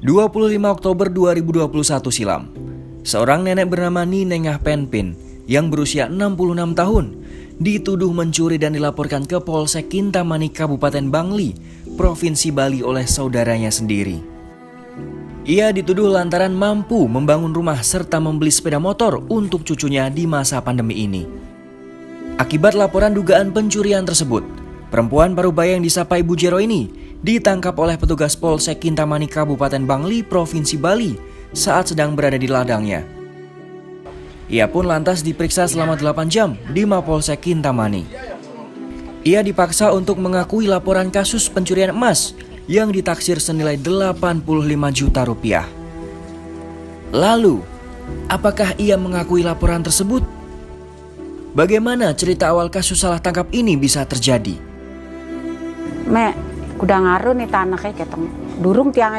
25 Oktober 2021 silam, seorang nenek bernama Ninengah Penpin yang berusia 66 tahun dituduh mencuri dan dilaporkan ke Polsek Kintamani Kabupaten Bangli, Provinsi Bali oleh saudaranya sendiri. Ia dituduh lantaran mampu membangun rumah serta membeli sepeda motor untuk cucunya di masa pandemi ini. Akibat laporan dugaan pencurian tersebut, perempuan parubaya yang disapa Ibu Jero ini ditangkap oleh petugas Polsek Kintamani Kabupaten Bangli, Provinsi Bali saat sedang berada di ladangnya. Ia pun lantas diperiksa selama 8 jam di Mapolsek Kintamani. Ia dipaksa untuk mengakui laporan kasus pencurian emas yang ditaksir senilai 85 juta rupiah. Lalu, apakah ia mengakui laporan tersebut? Bagaimana cerita awal kasus salah tangkap ini bisa terjadi? Mek, kuda ngaruh nih tanah kayak ketemu. Durung tiang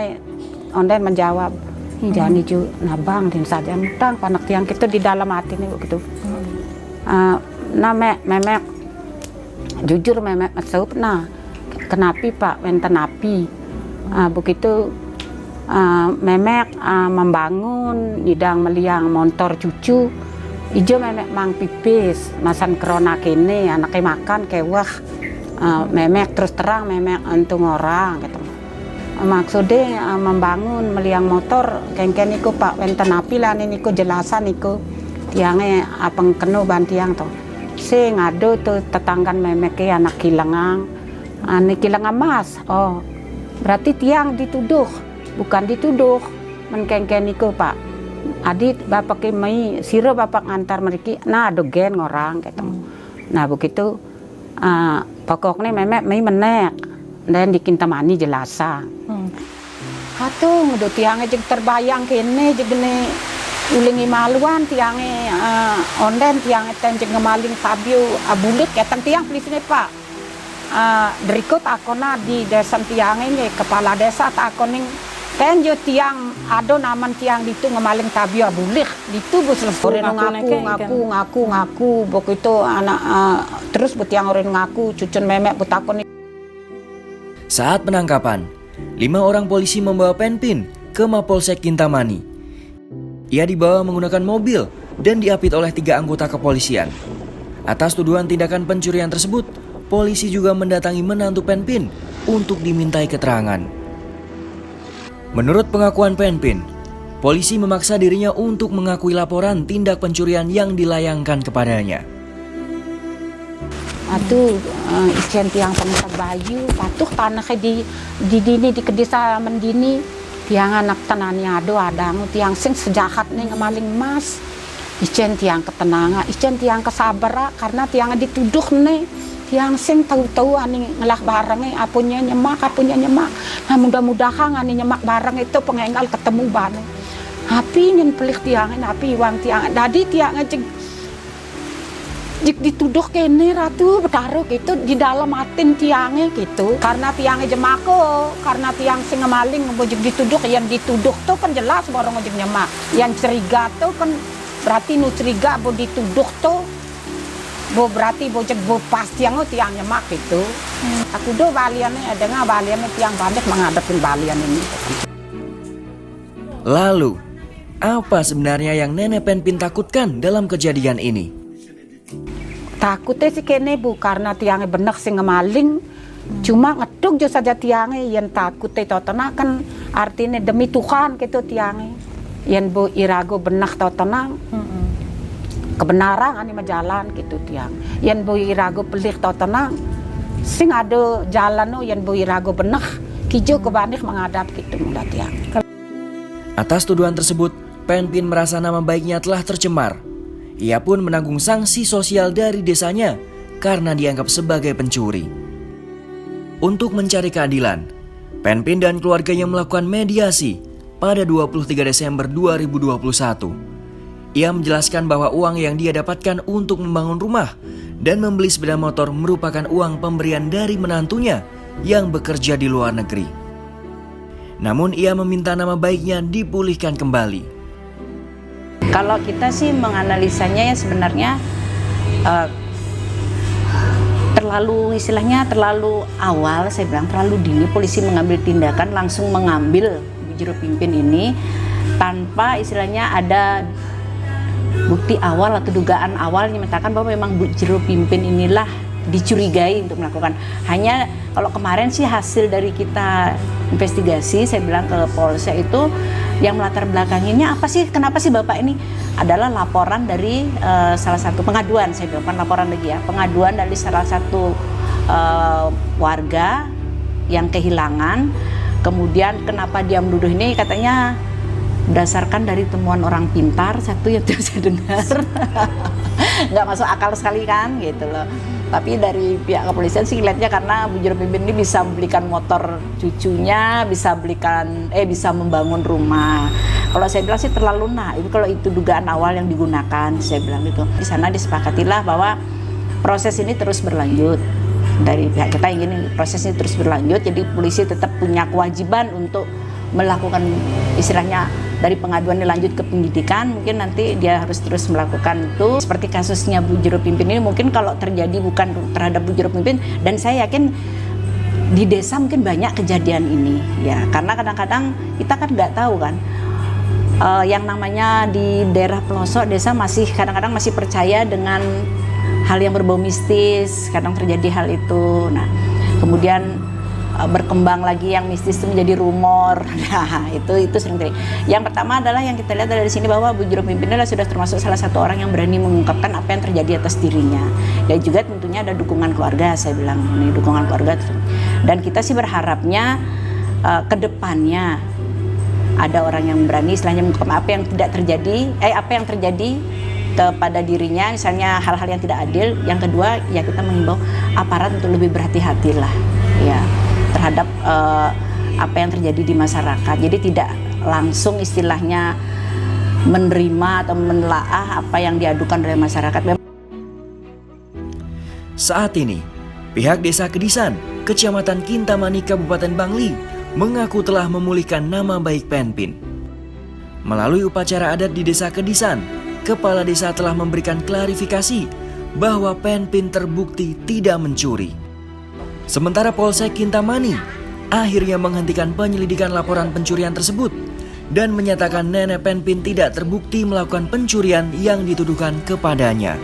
onden menjawab. Jangan hijau nabang din saja mutang panak tiang kita di dalam hati nih begitu. Nah memek jujur memek masuk nah kenapi pak wenten api begitu memek membangun nyidang meliang motor cucu ijo memek mang pipis masan krona kene anaknya makan kewah memek terus terang memek untung orang gitu. Maksudnya membangun meliang motor kengken niku pak wenten api lah niku jelasan niku tiangnya apeng keno bantiang tuh si ngado tuh tetanggan memeke anak kilangang kilangang mas oh berarti tiang dituduh bukan dituduh menkengken niku pak adit bapak kemai siro bapak ngantar mereka nah dogen orang gitu nah begitu pokoknya memek mai menek dan di Kintamani jelasa. Hatung do tiangnya jeng terbayang kene jegene ulingi maluan tiangnya onden tiangnya tenjeng ngemaling tabio abulit ketang tiang pelisine pak. Berikut akona di desa tiangnya kepala desa takoning tenjo tiang ado naman tiang ditu ngemaling tabio abulit ditu bus leporin ngaku begitu anak terus butiang oren ngaku cucun memek butakon. Saat penangkapan, 5 orang polisi membawa Penpin ke Mapolsek Kintamani. Ia dibawa menggunakan mobil dan diapit oleh 3 anggota kepolisian. Atas tuduhan tindakan pencurian tersebut, polisi juga mendatangi menantu Penpin untuk dimintai keterangan. Menurut pengakuan Penpin, polisi memaksa dirinya untuk mengakui laporan tindak pencurian yang dilayangkan kepadanya. Aduh, isian tiang pemutak bayu, patuh tanah di dini di kedesa mendini, tiang anak tanani ado adang, tiang sing sejahat nih ngemaling emas, isian tiang ketenangan, isian tiang kesabara karena tiang dituduh nih, tiang sing tahu-tahu ani ngelah barangnya, apunya nyemak, nah mudah-mudahan ani nyemak barang itu pengenggal ketemu barang, api nyen pelik tiangnya, api uang tiang, tadi tiang ngejeng jik dituduh kene ratu bertaruh gitu di dalam atin tiangnya gitu karena tiangnya jemako karena tiang sing ngemaling bojek dituduh yang dituduh tuh kan jelas borong ojek nyemak yang ceriga tuh kan berarti nu ceriga bo dituduh tuh bo berarti bojek bo pas tiang nyemak gitu aku do baliannya ada nggak baliannya tiang banyak menghadapin balian ini. Lalu apa sebenarnya yang Nenek Penpin takutkan dalam kejadian ini? Takutnya sih kene bu karena tiangnya bener sing ngemaling cuma ngeduk jo saja tiangnya yang takutnya totona kan artinya demi Tuhan gitu tiangnya yang bu irago benak totona kebenaran ani majalan gitu tiang yang bu irago pelik totona sing ada jalan yang bu irago benak kijo kebanik menghadap gitu mudah tiang. Atas tuduhan tersebut, Penpin merasa nama baiknya telah tercemar. Ia pun menanggung sanksi sosial dari desanya karena dianggap sebagai pencuri. Untuk mencari keadilan, Penpin dan keluarganya melakukan mediasi pada 23 Desember 2021. Ia menjelaskan bahwa uang yang dia dapatkan untuk membangun rumah dan membeli sepeda motor merupakan uang pemberian dari menantunya yang bekerja di luar negeri. Namun ia meminta nama baiknya dipulihkan kembali. Kalau kita sih menganalisanya ya sebenarnya terlalu awal, saya bilang terlalu dini polisi mengambil tindakan langsung mengambil Jero Pimpin ini tanpa istilahnya ada bukti awal atau dugaan awal yang menyatakan bahwa memang Bu Jero Pimpin inilah dicurigai untuk melakukan. Hanya kalau kemarin sih hasil dari kita investigasi, saya bilang ke Polsek itu yang melatar belakanginya apa sih, kenapa sih Bapak ini, adalah laporan dari salah satu pengaduan, saya bilang bukan laporan lagi ya, pengaduan dari salah satu warga yang kehilangan. Kemudian kenapa dia menuduh ini, katanya berdasarkan dari temuan orang pintar, satu yang tidak saya dengar nggak masuk akal sekali kan gitu loh. Tapi dari pihak kepolisian sih lihatnya karena Bu Jero Pimpin ini bisa belikan motor cucunya, bisa bisa membangun rumah. Kalau saya bilang sih terlalu itu kalau itu dugaan awal yang digunakan, saya bilang gitu. Di sana disepakatilah bahwa proses ini terus berlanjut. Dari pihak kita ingin proses ini terus berlanjut, jadi polisi tetap punya kewajiban untuk melakukan istilahnya dari pengaduan ini lanjut ke penyidikan, mungkin nanti dia harus terus melakukan itu. Seperti kasusnya Bu Jero Pimpin ini mungkin kalau terjadi bukan terhadap Bu Jero Pimpin, dan saya yakin di desa mungkin banyak kejadian ini ya, karena kadang-kadang kita kan nggak tahu kan yang namanya di daerah pelosok desa masih kadang-kadang masih percaya dengan hal yang berbau mistis, kadang terjadi hal itu. Nah, kemudian berkembang lagi yang mistis itu menjadi rumor. Nah, itu sering terjadi. Yang pertama adalah yang kita lihat dari sini bahwa Bu Jero Pimpin adalah sudah termasuk salah satu orang yang berani mengungkapkan apa yang terjadi atas dirinya. Dan juga tentunya ada dukungan keluarga, saya bilang ini dukungan keluarga. Dan kita sih berharapnya ke depannya ada orang yang berani istilahnya mengungkap apa yang tidak terjadi, apa yang terjadi kepada dirinya, misalnya hal-hal yang tidak adil. Yang kedua, ya kita mengimbau aparat untuk lebih berhati-hatilah ya terhadap apa yang terjadi di masyarakat. Jadi tidak langsung istilahnya menerima atau menelaah apa yang diadukan oleh masyarakat. Saat ini, pihak Desa Kedisan, Kecamatan Kintamani, Kabupaten Bangli, mengaku telah memulihkan nama baik Penpin. Melalui upacara adat di Desa Kedisan, Kepala Desa telah memberikan klarifikasi bahwa Penpin terbukti tidak mencuri. Sementara Polsek Kintamani akhirnya menghentikan penyelidikan laporan pencurian tersebut dan menyatakan nenek Penpin tidak terbukti melakukan pencurian yang dituduhkan kepadanya.